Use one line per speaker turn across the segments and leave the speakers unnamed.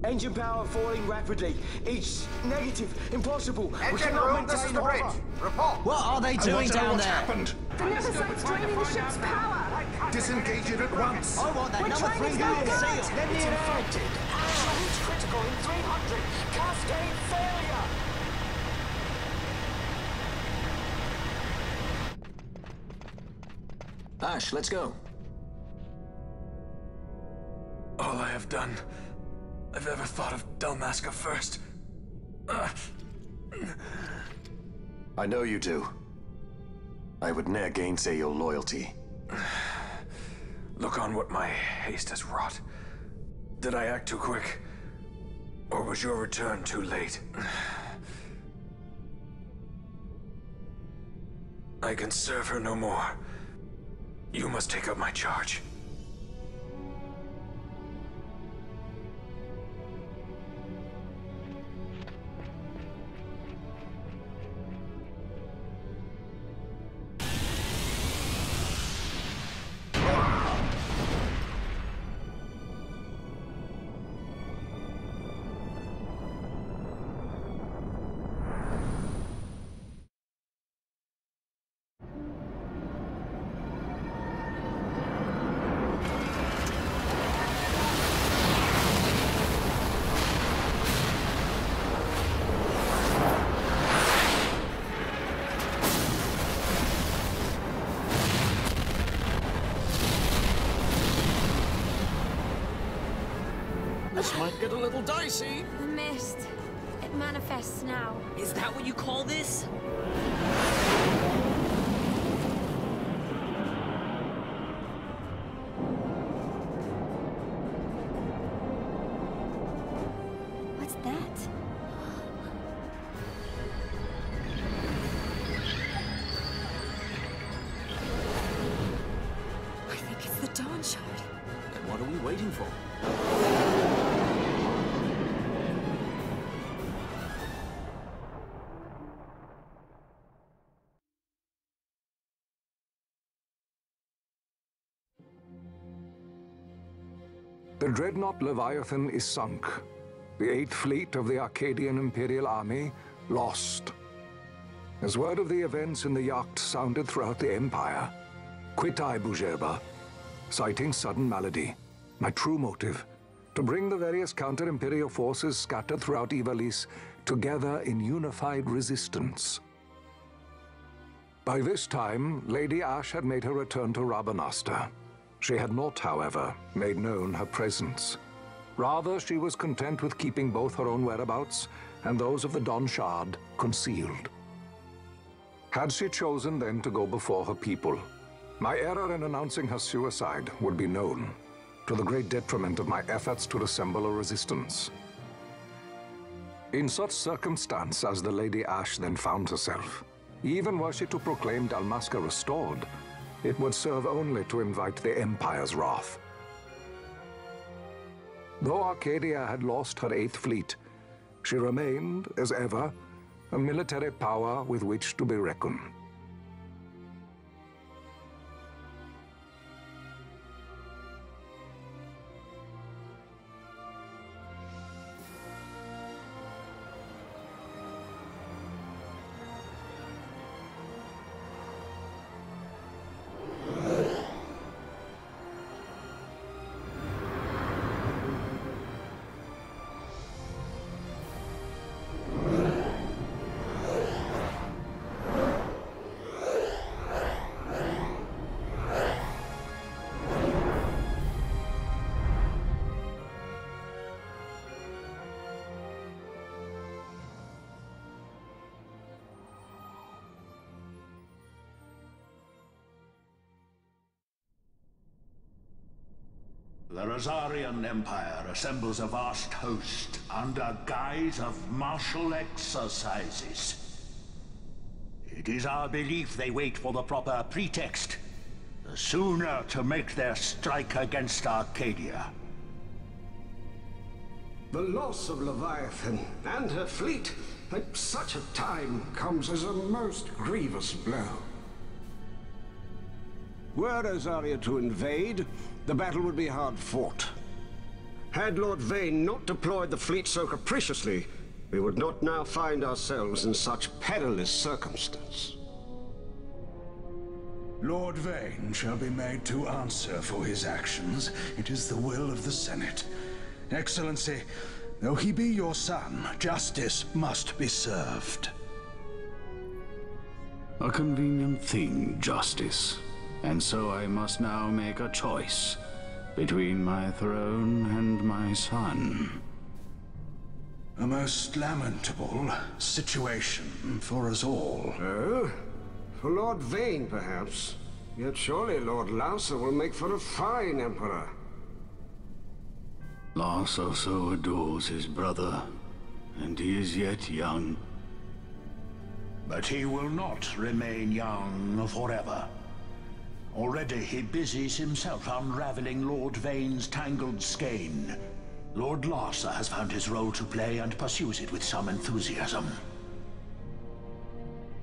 Engine power falling rapidly. It's negative. Impossible.
Engine room, this is the bridge. Report.
What are they doing down
What's
there?
happened?
The Nephesite's draining the ship's power.
Disengage it at once.
I want that
We're
number
trying
3
to
guy
go
seal.
good.
Let me
It's
in.
infected.
Charge critical in 300. Cascade failure.
Ash, let's go.
All I have done, I've ever thought of Dalmasca first.
I know you do. I would ne'er gainsay your loyalty.
Look on what my haste has wrought. Did I act too quick? Or was your return too late? I can serve her no more. You must take up my charge.
This might get a little dicey.
The mist. It manifests now.
Is that what you call this?
What's that? I think it's the dawn shard.
Then what are we waiting for?
The dreadnought Leviathan is sunk. The 8th Fleet of the Arcadian Imperial Army lost. As word of the events in the yacht sounded throughout the Empire, quit I Bujerba, citing sudden malady. My true motive, to bring the various counter-imperial forces scattered throughout Ivalice together in unified resistance. By this time, Lady Ash had made her return to Rabanastre. She had not, however, made known her presence. Rather, she was content with keeping both her own whereabouts and those of the Dawn Shard concealed. Had she chosen then to go before her people, my error in announcing her suicide would be known, to the great detriment of my efforts to assemble a resistance. In such circumstance as the Lady Ash then found herself, even were she to proclaim Dalmasca restored, it would serve only to invite the Empire's wrath. Though Arcadia had lost her 8th Fleet, she remained, as ever, a military power with which to be reckoned.
The Rosarian Empire assembles a vast host under guise of martial exercises. It is our belief they wait for the proper pretext, the sooner to make their strike against Arcadia.
The loss of Leviathan and her fleet at such a time comes as a most grievous blow. Were Rosaria to invade, the battle would be hard fought. Had Lord Vane not deployed the fleet so capriciously, we would not now find ourselves in such perilous circumstance.
Lord Vane shall be made to answer for his actions. It is the will of the Senate. Excellency, though he be your son, justice must be served.
A convenient thing, justice. And so I must now make a choice between my throne and my son.
A most lamentable situation for us all.
Oh? For Lord Vane, perhaps. Yet surely Lord Lauser will make for a fine emperor.
Lauser so adores his brother, and he is yet young.
But he will not remain young forever. Already he busies himself unraveling Lord Vane's tangled skein. Lord Lauser has found his role to play and pursues it with some enthusiasm.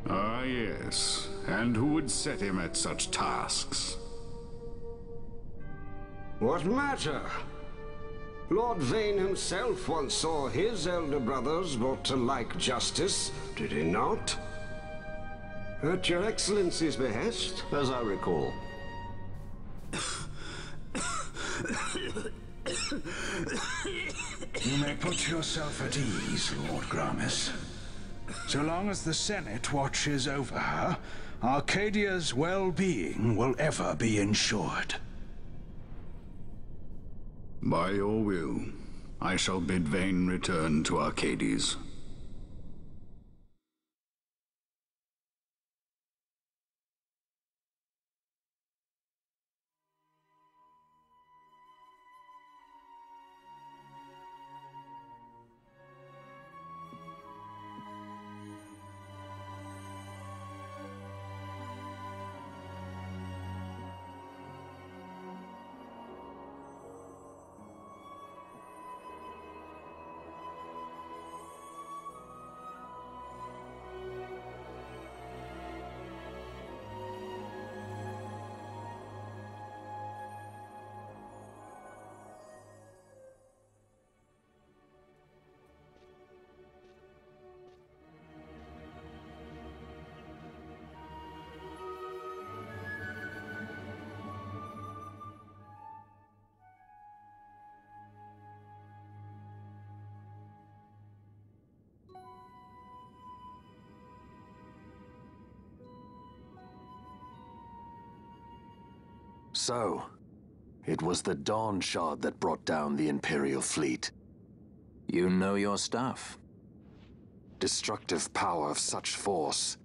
Ah, yes. And who would set him at such tasks?
What matter? Lord Vane himself once saw his elder brothers brought to like justice, did he not? At your Excellency's behest, as I recall.
You may put yourself at ease, Lord Gramis. So long as the Senate watches over her, Arcadia's well-being will ever be ensured.
By your will, I shall bid Vane return to Arcades.
So, it was the Dawn Shard that brought down the Imperial fleet.
You know your stuff.
Destructive power of such force.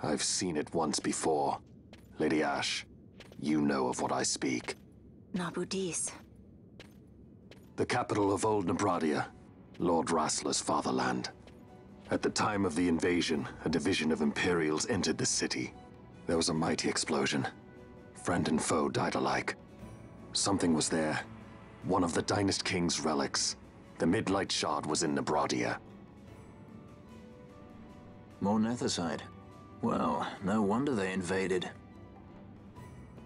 I've seen it once before. Lady Ash, you know of what I speak.
Nabudis.
The capital of Old Nebradia, Lord Rassler's fatherland. At the time of the invasion, a division of Imperials entered the city. There was a mighty explosion. Friend and foe died alike. Something was there. One of the Dynast King's relics. The Midlight Shard was in Nebradia.
More Nethicite. Well, no wonder they invaded.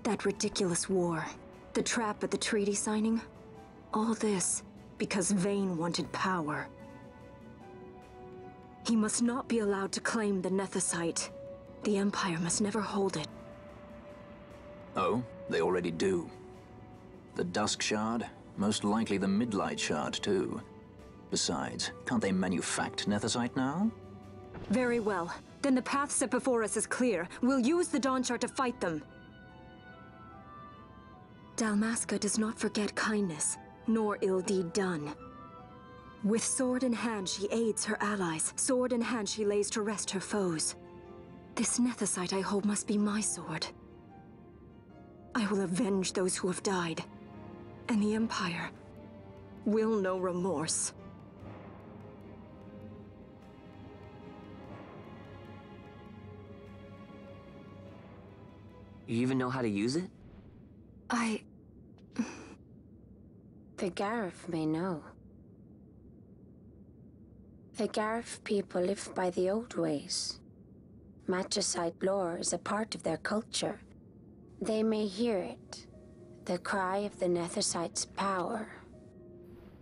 That ridiculous war. The trap at the treaty signing. All this because Vane wanted power. He must not be allowed to claim the Nethicite. The Empire must never hold it.
Oh, they already do. The Dusk Shard, most likely the Midlight Shard too. Besides, can't they manufacture Nethicite now?
Very well. Then the path set before us is clear. We'll use the Dawn Shard to fight them. Dalmasca does not forget kindness, nor ill deed done. With sword in hand, she aids her allies. Sword in hand, she lays to rest her foes. This Nethicite I hold must be my sword. I will avenge those who have died, and the Empire will know remorse.
You even know how to use it?
The Garif may know. The Garif people live by the old ways. Magicite lore is a part of their culture. They may hear it, the cry of the Nethicite's power.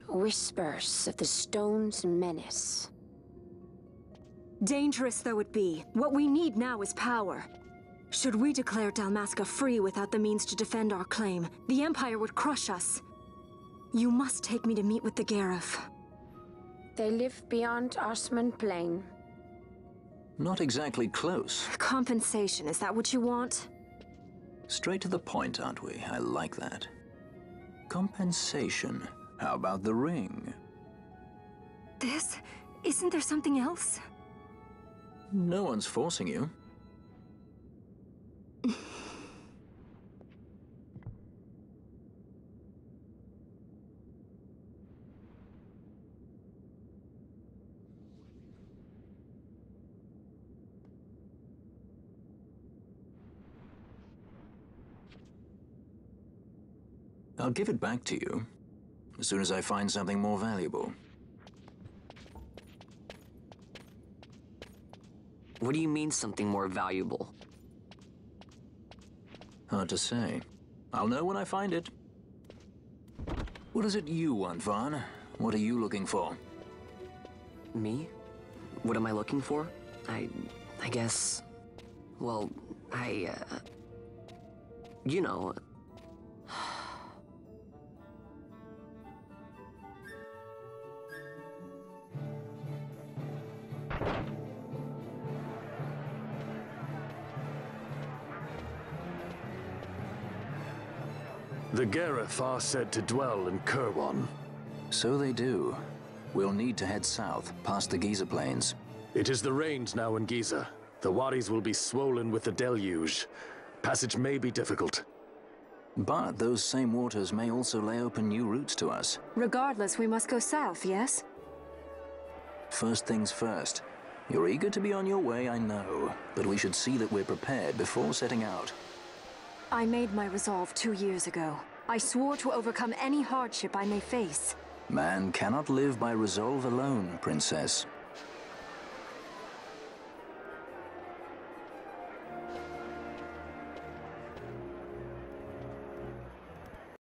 Whispers of the stone's menace.
Dangerous though it be, what we need now is power. Should we declare Dalmasca free without the means to defend our claim, the Empire would crush us. You must take me to meet with the Gareth.
They live beyond Osman Plain.
Not exactly close.
Compensation, is that what you want?
Straight to the point, aren't we? I like that. Compensation. How about the ring?
This? Isn't there something else?
No one's forcing you. I'll give it back to you as soon as I find something more valuable.
What do you mean, something more valuable?
Hard to say. I'll know when I find it. What is it you want, Vaughn? What are you looking for?
Me? What am I looking for? I guess... Well, you know...
The Gareth are said to dwell in Kirwan.
So they do. We'll need to head south, past the Giza Plains.
It is the rains now in Giza. The wadis will be swollen with the deluge. Passage may be difficult.
But those same waters may also lay open new routes to us.
Regardless, we must go south, yes?
First things first. You're eager to be on your way, I know. But we should see that we're prepared before setting out.
I made my resolve 2 years ago. I swore to overcome any hardship I may face.
Man cannot live by resolve alone, Princess.